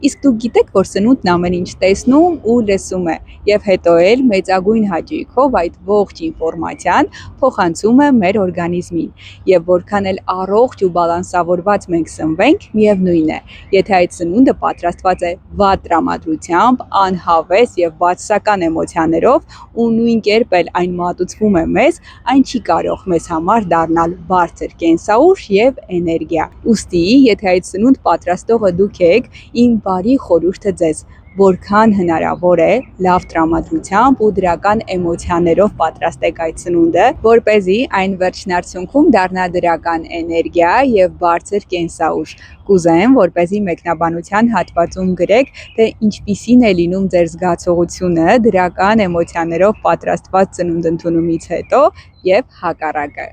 Իսկ դուք գիտեք, որ սնունդն ամեն ինչ տեսնում ու լսում է, եւ հետո էլ մեծագույն հաճույքով այդ ողջ ինֆորմացիան փոխանցում է մեր օրգանիզմին։ Եվ որքան էլ առողջ ու բալանսավորված մենք սնվենք, միևնույն է, եթե այդ սնունդը պատրաստված է վատ տրամադրությամբ, անհավես եւ բացասական էմոցիաներով ու նույն կերպ էլ այն մատուցվում է մեզ, այն չի կարող մեզ համար դառնալ բարձր կենսաուժ եւ էներգիա։ Ուստի, եթե այդ սնունդ պատրաստողը դուք եք, իմ բարի խորհուրդը ձեզ, որքան հնարավոր է լավ տրամադրությամբ ու դրական էմոցիաներով պատրաստեք այդ սնունդը, որպեսզի այն վերջնարդյունքում դառնա դրական էներգիա եւ բարձր կենսաուժ։ Կուզեմ, որպեսզի մեկնաբանության հատվածում գրեք, թե ինչպիսին է լինում ձեր զգացողությունը դրական էմոցիաներով պատրաստված սնունդ ընդունումից հետո եւ հակառակը։